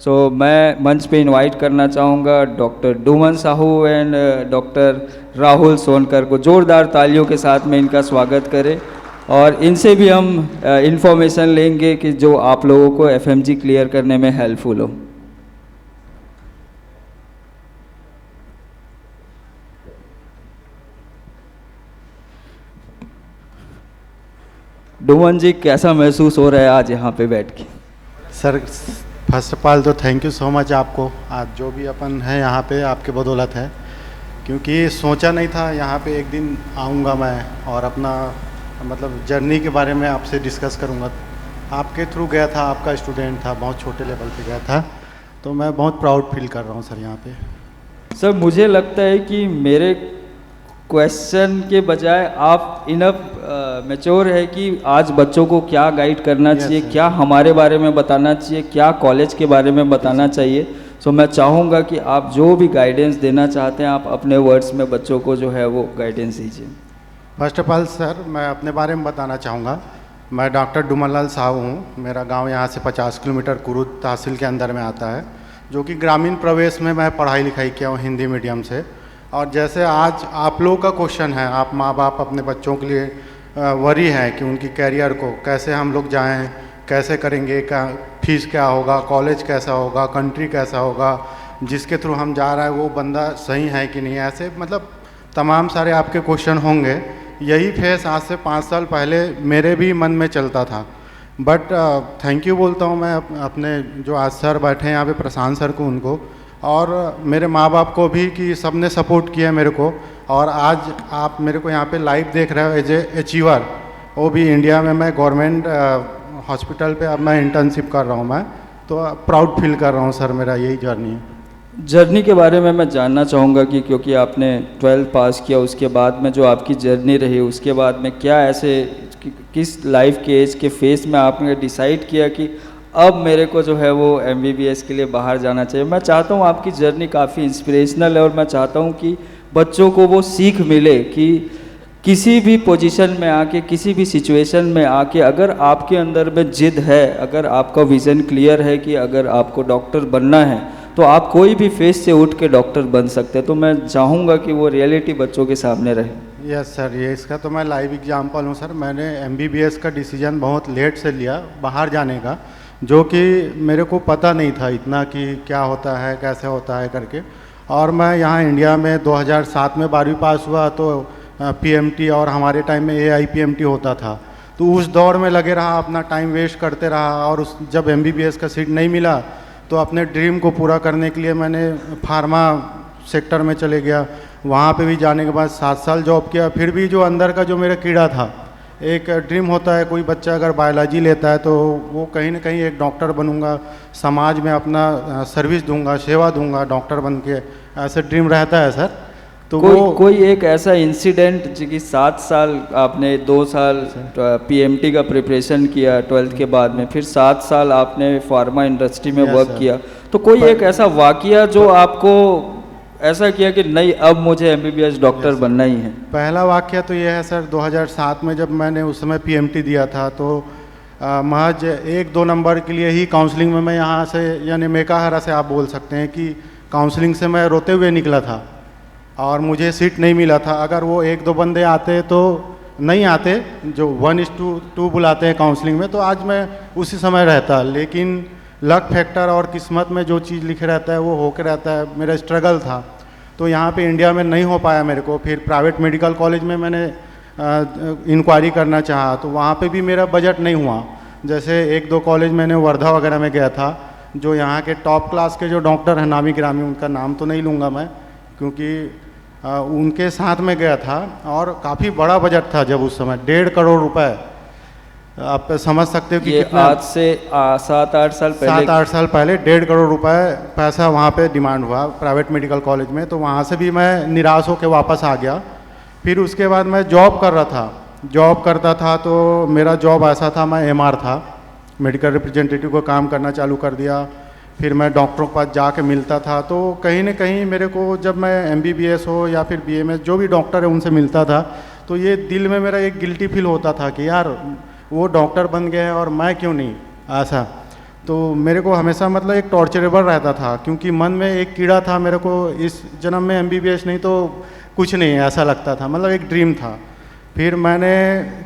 मैं मंच पे इनवाइट करना चाहूँगा doctor Duman Sahu and doctor Rahul Sonkar को। जोरदार तालियों के साथ में इनका स्वागत करें और इनसे भी हम इंफॉर्मेशन लेंगे कि जो आप लोगों को एफएमजी क्लियर करने में हेल्पफुल हो। डुमन जी, कैसा महसूस हो रहा है आज यहाँ पे बैठ के? सर, फर्स्ट ऑफ ऑल तो थैंक यू सो मच आपको। आज जो भी अपन है यहाँ पे आपके बदौलत है, क्योंकि सोचा नहीं था यहाँ पे एक दिन आऊँगा मैं और अपना मतलब जर्नी के बारे में आपसे डिस्कस करूँगा। आपके थ्रू गया था, आपका स्टूडेंट था, बहुत छोटे लेवल पे गया था, तो मैं बहुत प्राउड फील कर रहा हूँ सर यहाँ पे। सर, मुझे लगता है कि मेरे क्वेश्चन के बजाय आप इनफ मैच्योर है कि आज बच्चों को क्या गाइड करना चाहिए, क्या हमारे बारे में बताना चाहिए, क्या कॉलेज के बारे में बताना चाहिए। मैं चाहूँगा कि आप जो भी गाइडेंस देना चाहते हैं आप अपने वर्ड्स में बच्चों को जो है वो गाइडेंस दीजिए। फर्स्ट ऑफ ऑल सर, मैं अपने बारे में बताना चाहूँगा। मैं डॉक्टर डुमनलाल साहू हूँ। मेरा गांव यहाँ से 50 किलोमीटर कुरुद तहसील के अंदर में आता है, जो कि ग्रामीण प्रवेश में मैं पढ़ाई लिखाई किया हूँ हिंदी मीडियम से। और जैसे आज आप लोगों का क्वेश्चन है, आप माँ बाप अपने बच्चों के लिए वरी है कि उनकी कैरियर को कैसे हम लोग जाएं, कैसे करेंगे, क्या फीस क्या होगा, कॉलेज कैसा होगा, कंट्री कैसा होगा, जिसके थ्रू हम जा रहे हैं वो बंदा सही है कि नहीं, ऐसे मतलब तमाम सारे आपके क्वेश्चन होंगे। यही फेस आज से 5 साल पहले मेरे भी मन में चलता था। बट थैंक यू बोलता हूँ मैं अपने जो आज सर बैठे हैं यहाँ पे, प्रशांत सर को, उनको और मेरे माँ बाप को भी कि सब ने सपोर्ट किया मेरे को। और आज आप मेरे को यहाँ पे लाइव देख रहे हो एज ए अचीवर, वो भी इंडिया में मैं गवर्नमेंट हॉस्पिटल पे अब मैं इंटर्नशिप कर रहा हूँ। मैं तो प्राउड फील कर रहा हूँ सर, मेरा यही जर्नी है। जर्नी के बारे में मैं जानना चाहूँगा कि क्योंकि आपने 12th पास किया, उसके बाद में जो आपकी जर्नी रही, उसके बाद में क्या ऐसे किस लाइफ के एज के फेस में आपने डिसाइड किया कि अब मेरे को जो है वो MBBS के लिए बाहर जाना चाहिए। मैं चाहता हूँ आपकी जर्नी काफ़ी इंस्पिरेशनल है और मैं चाहता हूँ कि बच्चों को वो सीख मिले कि किसी भी पोजीशन में आके, किसी भी सिचुएशन में आके, अगर आपके अंदर में जिद है, अगर आपका विज़न क्लियर है कि अगर आपको डॉक्टर बनना है तो आप कोई भी फेस से उठ के डॉक्टर बन सकते हैं। तो मैं चाहूँगा कि वो रियलिटी बच्चों के सामने रहे। यस सर, ये इसका तो मैं लाइव एग्जांपल हूँ सर। मैंने MBBS का डिसीजन बहुत लेट से लिया बाहर जाने का, जो कि मेरे को पता नहीं था इतना कि क्या होता है, कैसे होता है करके। और मैं यहाँ इंडिया में 2007 में 12वीं पास हुआ तो PMT और हमारे टाइम में AIPMT होता था, तो उस दौर में लगे रहा, अपना टाइम वेस्ट करते रहा। और जब MBBS का सीट नहीं मिला तो अपने ड्रीम को पूरा करने के लिए मैंने फार्मा सेक्टर में चले गया। वहाँ पे भी जाने के बाद 7 साल जॉब किया। फिर भी जो अंदर का जो मेरा कीड़ा था, एक ड्रीम होता है, कोई बच्चा अगर बायोलॉजी लेता है तो वो कहीं ना कहीं एक डॉक्टर बनूंगा, समाज में अपना सर्विस दूंगा, सेवा दूंगा डॉक्टर बन के, ऐसे ड्रीम रहता है सर। तो कोई एक ऐसा इंसिडेंट जो कि 7 साल आपने 2 साल PMT का प्रिपरेशन किया 12th के बाद में, फिर 7 साल आपने फार्मा इंडस्ट्री में वर्क किया, तो कोई एक ऐसा वाकया जो आपको ऐसा किया कि नहीं अब मुझे MBBS डॉक्टर बनना ही है? पहला वाकया तो ये है सर, 2007 में जब मैंने उस समय PMT दिया था तो महज 1-2 नंबर के लिए ही काउंसलिंग में मैं यहाँ से यानी मेकाहारा से आप बोल सकते हैं कि काउंसलिंग से मैं रोते हुए निकला था और मुझे सीट नहीं मिला था। अगर वो 1-2 बंदे आते तो नहीं आते, जो 1:2 बुलाते हैं काउंसलिंग में, तो आज मैं उसी समय रहता। लेकिन लक फैक्टर और किस्मत में जो चीज़ लिखे रहता है वो होकर रहता है। मेरा स्ट्रगल था, तो यहाँ पे इंडिया में नहीं हो पाया मेरे को। फिर प्राइवेट मेडिकल कॉलेज में मैंने इंक्वायरी करना चाहा तो वहाँ पे भी मेरा बजट नहीं हुआ। जैसे 1-2 कॉलेज मैंने वर्धा वगैरह में गया था, जो यहाँ के टॉप क्लास के जो डॉक्टर हैं नामी गिरामी, उनका नाम तो नहीं लूँगा मैं क्योंकि उनके साथ में गया था और काफ़ी बड़ा बजट था जब उस समय 1.5 करोड़ रुपए। आप समझ सकते हो कि कितना, आज से 7-8 साल पहले, 7-8 साल पहले 1.5 करोड़ रुपए पैसा वहाँ पे डिमांड हुआ प्राइवेट मेडिकल कॉलेज में। तो वहाँ से भी मैं निराश होकर वापस आ गया। फिर उसके बाद मैं जॉब कर रहा था, जॉब करता था तो मेरा जॉब ऐसा था, मैं MR था, मेडिकल रिप्रेजेंटेटिव को काम करना चालू कर दिया। फिर मैं डॉक्टरों के पास जाके मिलता था, तो कहीं ना कहीं मेरे को जब मैं MBBS हो या फिर BMS जो भी डॉक्टर है उनसे मिलता था तो ये दिल में मेरा एक गिल्टी फील होता था कि यार वो डॉक्टर बन गए हैं और मैं क्यों नहीं, ऐसा। तो मेरे को हमेशा मतलब एक टॉर्चरेबल रहता था, क्योंकि मन में एक कीड़ा था, मेरे को इस जन्म में MBBS नहीं तो कुछ नहीं है ऐसा लगता था, मतलब एक ड्रीम था। फिर मैंने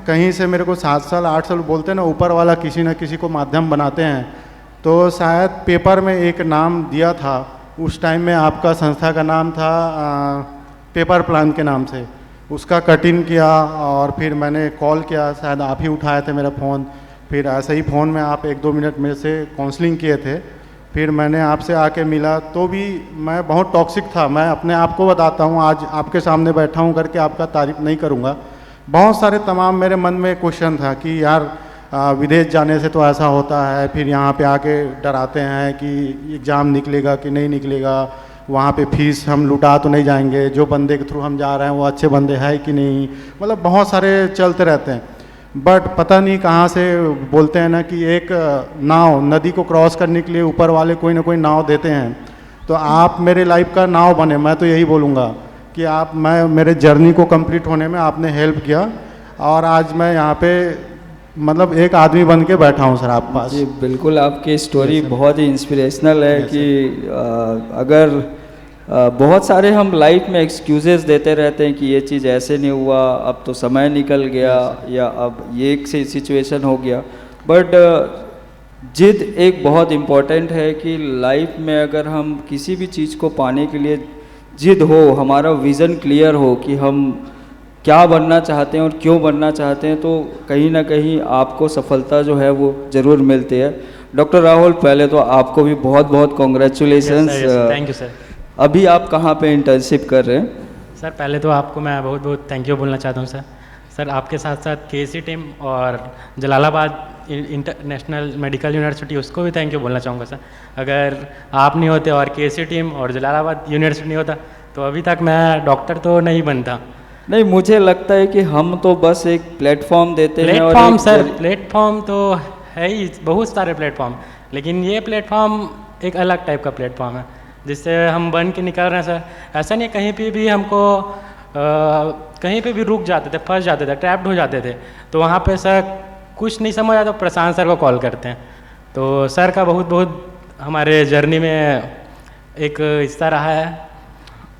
कहीं से, मेरे को 7 साल 8 साल बोलते हैं ना, ऊपर वाला किसी न किसी को माध्यम बनाते हैं, तो शायद पेपर में एक नाम दिया था, उस टाइम में आपका संस्था का नाम था पेपर प्लान के नाम से, उसका कट इन किया और फिर मैंने कॉल किया, शायद आप ही उठाए थे मेरा फ़ोन। फिर ऐसे ही फ़ोन में आप 1-2 मिनट मेरे से काउंसलिंग किए थे, फिर मैंने आपसे आके मिला, तो भी मैं बहुत टॉक्सिक था। मैं अपने आप को बताता हूँ, आज आपके सामने बैठा हूँ करके आपका तारीफ़ नहीं करूँगा। बहुत सारे तमाम मेरे मन में क्वेश्चन था कि यार विदेश जाने से तो ऐसा होता है, फिर यहाँ पे आके डराते हैं कि एग्ज़ाम निकलेगा कि नहीं निकलेगा, वहाँ पे फीस हम लुटा तो नहीं जाएंगे, जो बंदे के थ्रू हम जा रहे हैं वो अच्छे बंदे हैं कि नहीं, मतलब बहुत सारे चलते रहते हैं। बट पता नहीं कहाँ से बोलते हैं ना कि एक नाव, नदी को क्रॉस करने के लिए ऊपर वाले कोई ना कोई नाव देते हैं, तो आप मेरे लाइफ का नाव बने। मैं तो यही बोलूँगा कि आप, मैं मेरे जर्नी को कंप्लीट होने में आपने हेल्प किया, और आज मैं यहाँ पे मतलब एक आदमी बन के बैठा हूँ सर आपके पास। जी बिल्कुल, आपकी स्टोरी बहुत ही इंस्पिरेशनल है कि अगर बहुत सारे हम लाइफ में एक्सक्यूजेस देते रहते हैं कि ये चीज़ ऐसे नहीं हुआ, अब तो समय निकल गया, या अब ये एक सिचुएशन हो गया, बट जिद एक बहुत इम्पॉर्टेंट है कि लाइफ में अगर हम किसी भी चीज़ को पाने के लिए जिद हो, हमारा विज़न क्लियर हो कि हम क्या बनना चाहते हैं और क्यों बनना चाहते हैं, तो कहीं ना कहीं आपको सफलता जो है वो ज़रूर मिलती है। डॉक्टर राहुल, पहले तो आपको भी बहुत बहुत कॉन्ग्रेचुलेसन्स। Thank you sir. अभी आप कहाँ पे इंटर्नशिप कर रहे हैं? सर पहले तो आपको मैं बहुत बहुत थैंक यू बोलना चाहता हूँ सर। सर आपके साथ साथ KC टीम और जलालाबाद इंटरनेशनल मेडिकल यूनिवर्सिटी, उसको भी थैंक यू बोलना चाहूँगा सर। अगर आप नहीं होते और KC टीम और जलालाबाद यूनिवर्सिटी नहीं होता तो अभी तक मैं डॉक्टर तो नहीं बनता। नहीं, मुझे लगता है कि हम तो बस एक प्लेटफॉर्म देते हैं। प्लेटफॉर्म सर, प्लेटफॉर्म तो है ही, बहुत सारे प्लेटफॉर्म, लेकिन ये प्लेटफॉर्म एक अलग टाइप का प्लेटफॉर्म है जिससे हम बन के निकल रहे हैं सर। ऐसा नहीं, कहीं पे भी हमको कहीं पे भी रुक जाते थे, फंस जाते थे, ट्रैप्ड हो जाते थे, तो वहाँ पे सर कुछ नहीं समझ आता तो प्रशांत सर को कॉल करते हैं। तो सर का बहुत बहुत हमारे जर्नी में एक हिस्सा रहा है।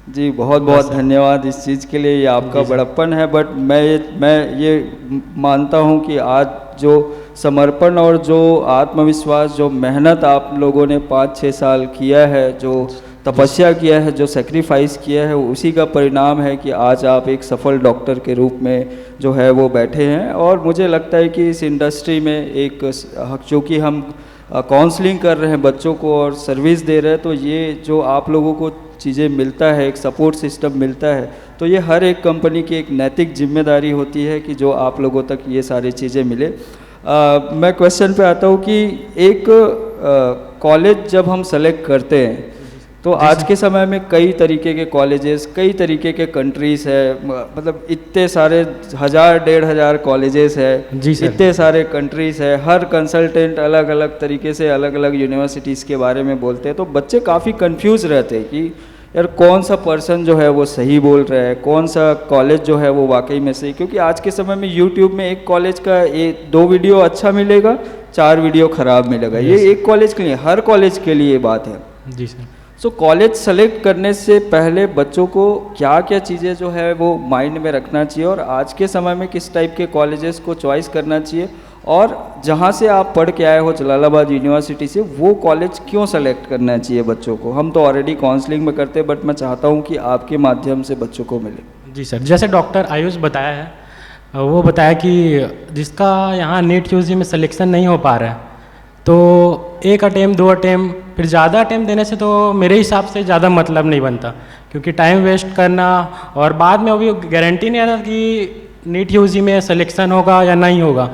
जी बहुत बहुत धन्यवाद इस चीज़ के लिए, ये आपका बड़प्पन है। बट मैं ये मानता हूँ कि आज जो समर्पण और जो आत्मविश्वास, जो मेहनत आप लोगों ने 5-6 साल किया है, जो तपस्या किया है, जो सेक्रीफाइस किया है, उसी का परिणाम है कि आज आप एक सफल डॉक्टर के रूप में जो है वो बैठे हैं। और मुझे लगता है कि इस इंडस्ट्री में एक, चूँकि हम काउंसलिंग कर रहे हैं बच्चों को और सर्विस दे रहे हैं, तो ये जो आप लोगों को चीज़ें मिलता है, एक सपोर्ट सिस्टम मिलता है, तो ये हर एक कंपनी की एक नैतिक जिम्मेदारी होती है कि जो आप लोगों तक ये सारी चीज़ें मिले। मैं क्वेश्चन पे आता हूँ कि एक कॉलेज जब हम सेलेक्ट करते हैं तो आज के समय में कई तरीके के कॉलेजेस, कई तरीके के कंट्रीज़ है, मतलब इतने सारे 1000-1500 कॉलेजेस है, इतने सारे कंट्रीज़ है, हर कंसल्टेंट अलग अलग तरीके से अलग अलग यूनिवर्सिटीज़ के बारे में बोलते हैं, तो बच्चे काफ़ी कंफ्यूज रहते हैं कि यार कौन सा पर्सन जो है वो सही बोल रहा है, कौन सा कॉलेज जो है वो वाकई में सही। क्योंकि आज के समय में यूट्यूब में एक कॉलेज का 2 वीडियो अच्छा मिलेगा, 4 वीडियो ख़राब मिलेगा। ये एक कॉलेज के लिए, हर कॉलेज के लिए बात है। जी सर। सो कॉलेज सेलेक्ट करने से पहले बच्चों को क्या क्या चीज़ें जो है वो माइंड में रखना चाहिए, और आज के समय में किस टाइप के कॉलेजेस को चॉइस करना चाहिए, और जहाँ से आप पढ़ के आए हो जलालाबाद यूनिवर्सिटी से, वो कॉलेज क्यों सेलेक्ट करना चाहिए बच्चों को? हम तो ऑलरेडी काउंसलिंग में करते हैं, बट मैं चाहता हूँ कि आपके माध्यम से बच्चों को मिले। जी सर, जैसे डॉक्टर आयुष बताया है, वो बताया कि जिसका यहाँ नीट यूजी में सिलेक्शन नहीं हो पा रहा है, तो 1 अटेम्प्ट 2 अटेम्प्ट फिर ज़्यादा अटेम्प्ट देने से तो मेरे हिसाब से ज़्यादा मतलब नहीं बनता, क्योंकि टाइम वेस्ट करना और बाद में अभी गारंटी नहीं आता कि नीट यूजी में सिलेक्शन होगा या नहीं होगा।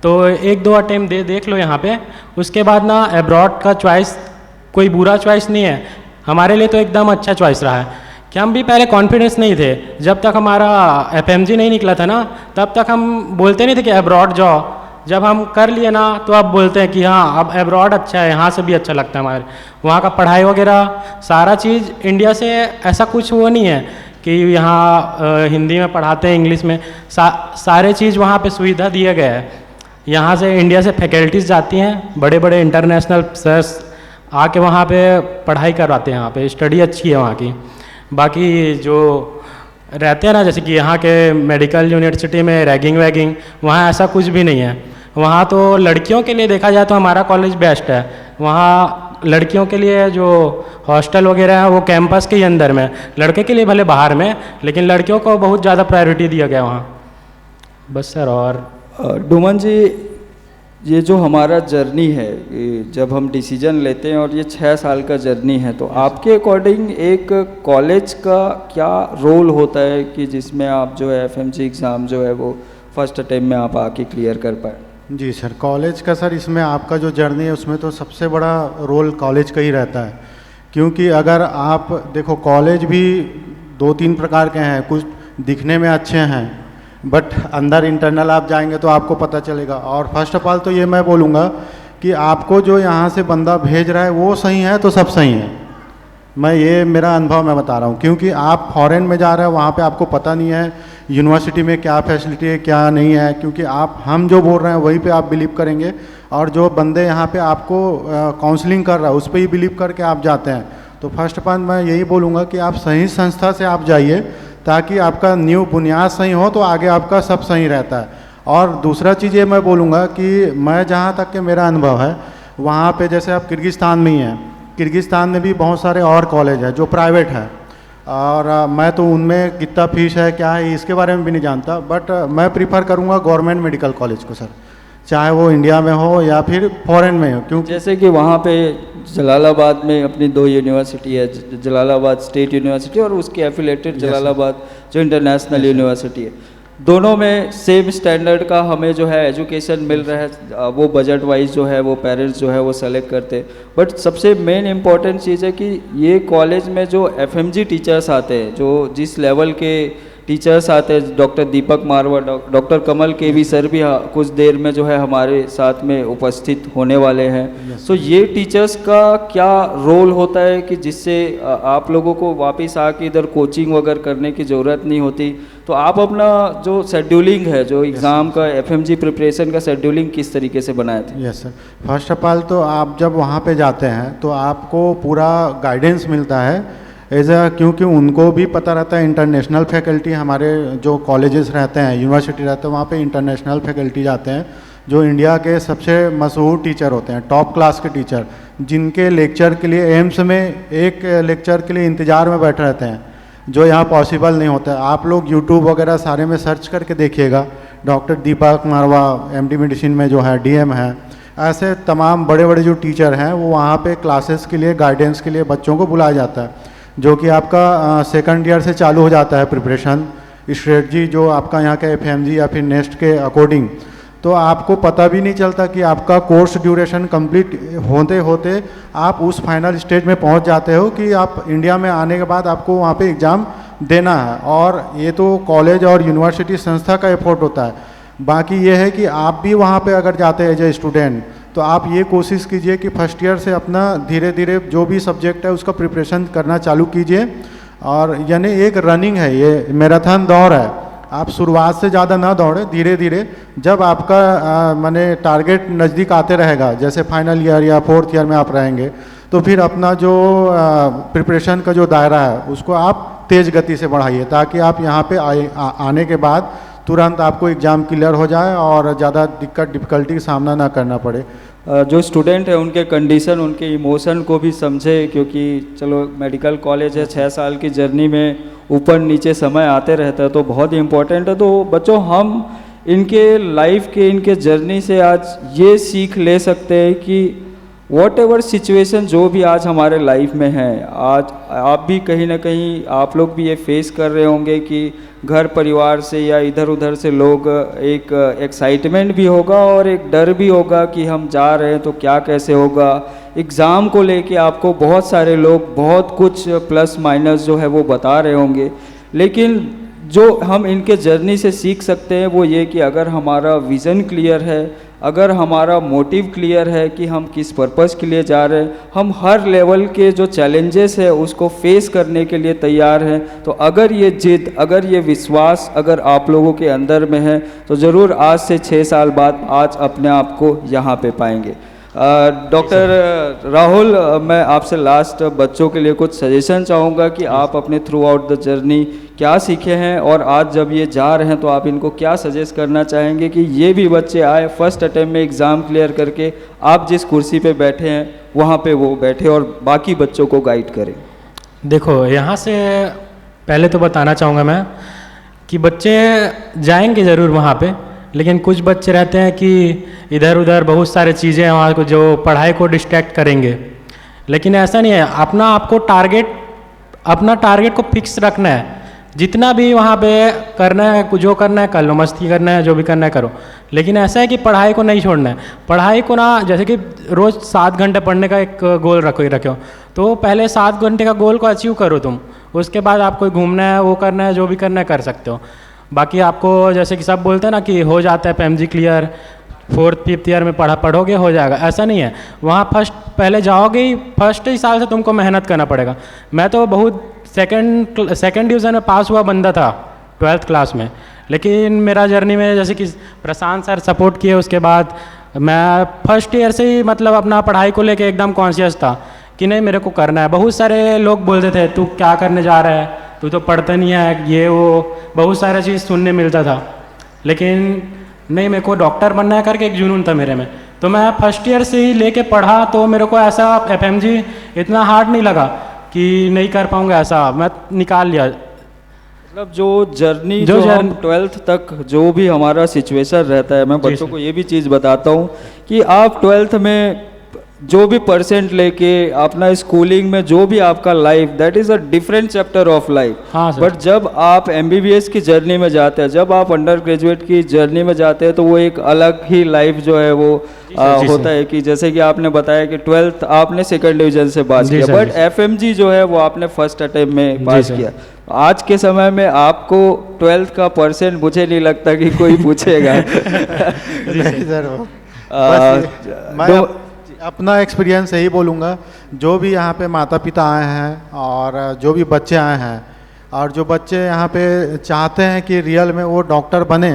तो 1-2 अटेम्प्ट देख लो यहाँ पे, उसके बाद ना एब्रॉड का चॉइस कोई बुरा चॉइस नहीं है, हमारे लिए तो एकदम अच्छा चॉइस रहा है कि हम भी पहले कॉन्फिडेंस नहीं थे, जब तक हमारा FMG नहीं निकला था ना, तब तक हम बोलते नहीं थे कि एब्रॉड जाओ। जब हम कर लिए ना तो अब बोलते हैं कि हाँ अब एब्रॉड अच्छा है, यहाँ से भी अच्छा लगता है, हमारे वहाँ का पढ़ाई वगैरह सारा चीज़ इंडिया से ऐसा कुछ वो नहीं है कि यहाँ हिंदी में पढ़ाते हैं, इंग्लिश में, सारे चीज़ वहाँ पे सुविधा दिया गया है। यहाँ से इंडिया से फैकल्टीज़ जाती हैं, बड़े बड़े इंटरनेशनल सर्स आके वहाँ पे पढ़ाई करवाते हैं, यहाँ पे स्टडी अच्छी है वहाँ की। बाकी जो रहते हैं ना, जैसे कि यहाँ के मेडिकल यूनिवर्सिटी में रैगिंग वैगिंग, वहाँ ऐसा कुछ भी नहीं है। वहाँ तो लड़कियों के लिए देखा जाए तो हमारा कॉलेज बेस्ट है। वहाँ लड़कियों के लिए जो हॉस्टल वगैरह है वो कैंपस के ही अंदर में, लड़के के लिए भले बाहर में, लेकिन लड़कियों को बहुत ज़्यादा प्रायोरिटी दिया गया वहाँ। बस सर। और डुमन जी, ये जो हमारा जर्नी है, ये जब हम डिसीजन लेते हैं और ये 6 साल का जर्नी है, तो आपके अकॉर्डिंग एक कॉलेज का क्या रोल होता है कि जिसमें आप जो है एफएमजी एग्ज़ाम जो है वो फर्स्ट अटेम्प्ट में आप आके क्लियर कर पाए? जी सर, कॉलेज का सर इसमें आपका जो जर्नी है उसमें तो सबसे बड़ा रोल कॉलेज का ही रहता है। क्योंकि अगर आप देखो, कॉलेज भी 2-3 प्रकार के हैं। कुछ दिखने में अच्छे हैं बट अंदर इंटरनल आप जाएंगे तो आपको पता चलेगा। और फर्स्ट ऑफ ऑल तो ये मैं बोलूँगा कि आपको जो यहाँ से बंदा भेज रहा है वो सही है तो सब सही है। मैं ये मेरा अनुभव मैं बता रहा हूँ। क्योंकि आप फॉरेन में जा रहे हैं, वहाँ पे आपको पता नहीं है यूनिवर्सिटी में क्या फैसिलिटी है क्या नहीं है। क्योंकि हम जो बोल रहे हैं वहीं पे आप बिलीव करेंगे, और जो बंदे यहाँ पे आपको काउंसलिंग कर रहा है उस पर ही बिलीव करके आप जाते हैं। तो फर्स्ट पॉइंट मैं यही बोलूँगा कि आप सही संस्था से आप जाइए, ताकि आपका न्यू बुनियाद सही हो तो आगे आपका सब सही रहता है। और दूसरा चीज़ ये मैं बोलूँगा कि मैं जहाँ तक के मेरा अनुभव है, वहाँ पे जैसे आप किर्गिस्तान में ही हैं, किर्गिस्तान में भी बहुत सारे और कॉलेज हैं जो प्राइवेट हैं, और मैं तो उनमें कितना फीस है क्या है इसके बारे में भी नहीं जानता। बट मैं प्रीफर करूँगा गवर्नमेंट मेडिकल कॉलेज को सर, चाहे वो इंडिया में हो या फिर फॉरेन में हो। क्योंकि जैसे कि वहाँ पे जलालाबाद में अपनी 2 यूनिवर्सिटी है, जलालाबाद स्टेट यूनिवर्सिटी और उसके एफिलेटेड जलालाबाद जो इंटरनेशनल यूनिवर्सिटी है। दोनों में सेम स्टैंडर्ड का हमें जो है एजुकेशन मिल रहा है। वो बजट वाइज जो है वो पेरेंट्स जो है वो सेलेक्ट करते हैं। बट सबसे मेन इम्पॉर्टेंट चीज़ है कि ये कॉलेज में जो एफएमजी टीचर्स आते हैं, जो जिस लेवल के टीचर्स आते हैं, डॉक्टर दीपक मारवा, डॉक्टर कमल के भी सर भी कुछ देर में जो है हमारे साथ में उपस्थित होने वाले हैं। तो ये टीचर्स का क्या रोल होता है कि जिससे आप लोगों को वापस आके इधर कोचिंग वगैरह करने की ज़रूरत नहीं होती? तो आप अपना जो शेड्यूलिंग है, जो एग्ज़ाम का एफएमजी प्रिपरेशन का शेड्यूलिंग किस तरीके से बनाए थे? Yes sir, first of all तो आप जब वहाँ पे जाते हैं तो आपको पूरा गाइडेंस मिलता है क्योंकि उनको भी पता रहता है इंटरनेशनल फैकल्टी, हमारे जो कॉलेजेस रहते हैं, यूनिवर्सिटी रहते हैं, वहाँ पे इंटरनेशनल फैकल्टी जाते हैं जो इंडिया के सबसे मशहूर टीचर होते हैं, टॉप क्लास के टीचर, जिनके लेक्चर के लिए एम्स में एक लेक्चर के लिए इंतज़ार में बैठे रहते हैं, जो यहाँ पॉसिबल नहीं होता है। आप लोग यूट्यूब वगैरह सारे में सर्च करके देखिएगा, डॉक्टर दीपक मारवा एमडी मेडिसिन में जो है डीएम है, ऐसे तमाम बड़े बड़े जो टीचर हैं वो वहाँ पे क्लासेस के लिए, गाइडेंस के लिए बच्चों को बुलाया जाता है, जो कि आपका सेकंड ईयर से चालू हो जाता है प्रिपरेशन स्ट्रेटजी जो आपका यहाँ का एफएमजी या फिर नेक्स्ट के अकॉर्डिंग। तो आपको पता भी नहीं चलता कि आपका कोर्स ड्यूरेशन कंप्लीट होते होते आप उस फाइनल स्टेज में पहुँच जाते हो कि आप इंडिया में आने के बाद आपको वहाँ पे एग्ज़ाम देना है। और ये तो कॉलेज और यूनिवर्सिटी संस्था का एफर्ट होता है। बाकी ये है कि आप भी वहाँ पे अगर जाते हैं एज ए स्टूडेंट, तो आप ये कोशिश कीजिए कि फर्स्ट ईयर से अपना धीरे धीरे जो भी सब्जेक्ट है उसका प्रिपरेशन करना चालू कीजिए। और यानी एक रनिंग है, ये मैराथन दौड़ है, आप शुरुआत से ज़्यादा ना दौड़ें, धीरे धीरे जब आपका माने टारगेट नज़दीक आते रहेगा, जैसे फाइनल ईयर या 4th ईयर में आप रहेंगे, तो फिर अपना जो प्रिपरेशन का जो दायरा है उसको आप तेज़ गति से बढ़ाइए, ताकि आप यहाँ पे आने के बाद तुरंत आपको एग्ज़ाम क्लियर हो जाए और ज़्यादा डिफ़िकल्टी का सामना ना करना पड़े। जो स्टूडेंट है उनके कंडीशन, उनके इमोशन को भी समझे, क्योंकि चलो मेडिकल कॉलेज है, 6 साल की जर्नी में ऊपर नीचे समय आते रहता है, तो बहुत ही इम्पोर्टेंट है। तो बच्चों, हम इनके लाइफ के, इनके जर्नी से आज ये सीख ले सकते हैं कि वॉट एवर सिचुएशन जो भी आज हमारे लाइफ में है, आज आप भी कहीं ना कहीं आप लोग भी ये फेस कर रहे होंगे कि घर परिवार से या इधर उधर से लोग एक एक्साइटमेंट भी होगा और एक डर भी होगा कि हम जा रहे हैं तो क्या कैसे होगा। एग्ज़ाम को लेके आपको बहुत सारे लोग बहुत कुछ प्लस माइनस जो है वो बता रहे होंगे, लेकिन जो हम इनके जर्नी से सीख सकते हैं वो ये कि अगर हमारा विज़न क्लियर है, अगर हमारा मोटिव क्लियर है कि हम किस पर्पस के लिए जा रहे हैं, हम हर लेवल के जो चैलेंजेस है उसको फेस करने के लिए तैयार हैं, तो अगर ये जिद, अगर ये विश्वास अगर आप लोगों के अंदर में है तो ज़रूर आज से 6 साल बाद आज अपने आप को यहाँ पे पाएंगे। डॉक्टर राहुल, मैं आपसे लास्ट बच्चों के लिए कुछ सजेशन चाहूँगा कि आप अपने थ्रू आउट द जर्नी क्या सीखे हैं, और आज जब ये जा रहे हैं तो आप इनको क्या सजेस्ट करना चाहेंगे कि ये भी बच्चे आए फर्स्ट अटेम्प्ट में एग्ज़ाम क्लियर करके आप जिस कुर्सी पे बैठे हैं वहाँ पे वो बैठे और बाकी बच्चों को गाइड करें। देखो, यहाँ से पहले तो बताना चाहूँगा मैं कि बच्चे जाएंगे ज़रूर वहाँ पे, लेकिन कुछ बच्चे रहते हैं कि इधर उधर बहुत सारे चीज़ें हैं वहाँ को जो पढ़ाई को डिस्ट्रैक्ट करेंगे, लेकिन ऐसा नहीं है। अपना टारगेट को फिक्स रखना है। जितना भी वहाँ पे करना है, जो करना है कर लो, मस्ती करना है, जो भी करना है करो, लेकिन ऐसा है कि पढ़ाई को नहीं छोड़ना है। पढ़ाई को ना, जैसे कि रोज़ 7 घंटे पढ़ने का एक गोल रखो, तो पहले 7 घंटे का गोल को अचीव करो तुम, उसके बाद आपको घूमना है, वो करना है, जो भी करना है कर सकते हो। बाकी आपको जैसे कि सब बोलते हैं ना कि हो जाता है PMG clear 4th 5th year में पढ़ोगे हो जाएगा, ऐसा नहीं है। वहाँ पहले जाओगे ही, फर्स्ट ही साल से तुमको मेहनत करना पड़ेगा। मैं तो बहुत सेकंड डिवीज़न में पास हुआ बंदा था 12th क्लास में, लेकिन मेरा जर्नी में जैसे कि प्रशांत सर सपोर्ट किए, उसके बाद मैं फर्स्ट ईयर से ही मतलब अपना पढ़ाई को लेके एकदम कॉन्शियस था कि नहीं मेरे को करना है। बहुत सारे लोग बोलते थे तू क्या करने जा रहा है, तू तो पढ़ता नहीं है, ये वो बहुत सारा चीज़ सुनने मिलता था, लेकिन नहीं, मेरे को डॉक्टर बनना है करके एक जुनून था मेरे में। तो मैं फर्स्ट ईयर से ही लेके पढ़ा, तो मेरे को ऐसा FMG इतना हार्ड नहीं लगा कि नहीं कर पाऊँगा, ऐसा मैं निकाल लिया। मतलब जो जर्नी जो हम 12th तक जो भी हमारा सिचुएशन रहता है, मैं बच्चों को ये भी चीज़ बताता हूँ कि आप 12th में जो भी परसेंट लेके अपना स्कूलिंग में जो भी आपका life, that is a different chapter of life. हाँ सर। बट जब आप MBBS की जर्नी में जाते हैं, जब आप अंडर ग्रेजुएट की जर्नी में जाते हैं, तो वो एक अलग ही लाइफ जो है वो होता है कि जैसे कि आपने बताया कि 12th आपने सेकंड डिवीजन से पास किया, बट FMG जो है वो आपने फर्स्ट अटेम्प्ट में पास किया। आज के समय में आपको 12th का परसेंट मुझे नहीं लगता कि कोई पूछेगा। नहीं सर, मैं अपना एक्सपीरियंस यही बोलूँगा, जो भी यहाँ पे माता पिता आए हैं और जो भी बच्चे आए हैं और जो बच्चे यहाँ पे चाहते हैं कि रियल में वो डॉक्टर बने,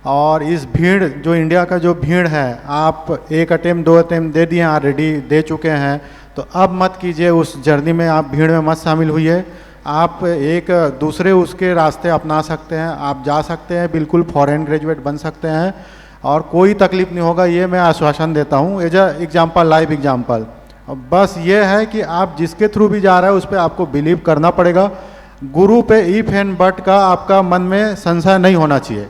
और इस भीड़ जो इंडिया का जो भीड़ है, आप 1 अटेम्प्ट 2 अटेम्प्ट दे दिए, ऑलरेडी दे चुके हैं, तो अब मत कीजिए उस जर्नी में, आप भीड़ में मत शामिल हुई। आप एक दूसरे उसके रास्ते अपना सकते हैं, आप जा सकते हैं, बिल्कुल फॉरेन ग्रेजुएट बन सकते हैं और कोई तकलीफ नहीं होगा, ये मैं आश्वासन देता हूँ। एज एग्जाम्पल, लाइव एग्जाम्पल, बस ये है कि आप जिसके थ्रू भी जा रहे हैं उस पर आपको बिलीव करना पड़ेगा। गुरु पे इफ एंड बट का आपका मन में संशय नहीं होना चाहिए।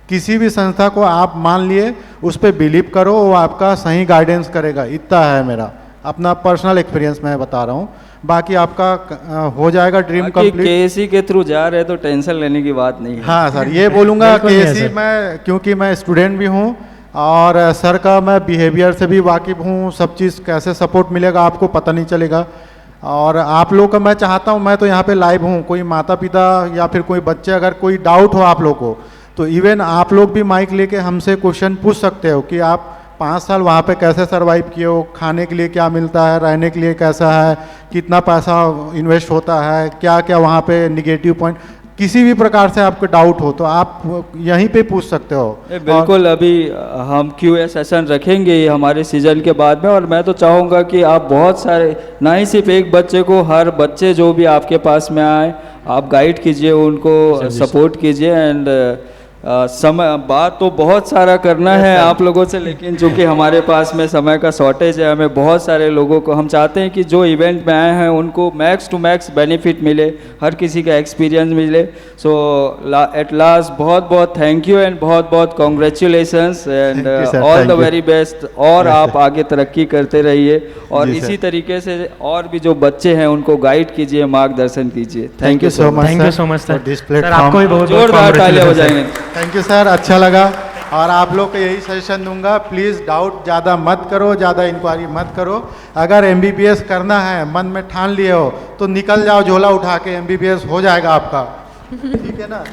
किसी भी संस्था को आप मान लिए, उस पर बिलीव करो, वो आपका सही गाइडेंस करेगा। इतना है मेरा अपना पर्सनल एक्सपीरियंस मैं बता रहा हूँ, बाकी आपका हो जाएगा ड्रीम कंप्लीट। KSE के थ्रू जा रहे हैं तो टेंशन लेने की बात नहीं है। हाँ सर, ये बोलूँगा KSE मैं, क्योंकि मैं स्टूडेंट भी हूँ और सर का मैं बिहेवियर से भी वाकिफ़ हूँ, सब चीज़ कैसे सपोर्ट मिलेगा आपको पता नहीं चलेगा। और आप लोग का मैं चाहता हूँ, मैं तो यहाँ पे लाइव हूँ, कोई माता पिता या फिर कोई बच्चे अगर कोई डाउट हो आप लोग को, तो इवन आप लोग भी माइक लेके हमसे क्वेश्चन पूछ सकते हो कि आप 5 साल वहाँ पे कैसे सरवाइव किए हो, खाने के लिए क्या मिलता है, रहने के लिए कैसा है, कितना पैसा इन्वेस्ट होता है, क्या क्या वहाँ पे निगेटिव पॉइंट, किसी भी प्रकार से आपको डाउट हो तो आप यहीं पे पूछ सकते हो। बिल्कुल, अभी हम QA सेशन रखेंगे हमारे सीजन के बाद में, और मैं तो चाहूँगा कि आप बहुत सारे, ना ही सिर्फ एक बच्चे को, हर बच्चे जो भी आपके पास में आए आप गाइड कीजिए, उनको सपोर्ट कीजिए। एंड समय बात तो बहुत सारा करना है आप लोगों से, लेकिन चूँकि हमारे पास में समय का शॉर्टेज है, हमें बहुत सारे लोगों को, हम चाहते हैं कि जो इवेंट में आए हैं उनको मैक्स टू मैक्स बेनिफिट मिले, हर किसी का एक्सपीरियंस मिले। सो एट लास्ट बहुत बहुत थैंक यू एंड बहुत बहुत congratulations and all the very best, और आप आगे तरक्की करते रहिए, और इसी तरीके से और भी जो बच्चे हैं उनको गाइड कीजिए, मार्गदर्शन कीजिए। Thank you so much. Thank you so much sir, आपको भी बहुत जोरदार तालियां बजाएंगे। थैंक यू सर, अच्छा लगा। और आप लोग को यही सजेशन दूंगा, प्लीज़ डाउट ज़्यादा मत करो, ज़्यादा इंक्वायरी मत करो। अगर MBBS करना है, मन में ठान लिए हो, तो निकल जाओ झोला उठा के, MBBS हो जाएगा आपका। ठीक है ना।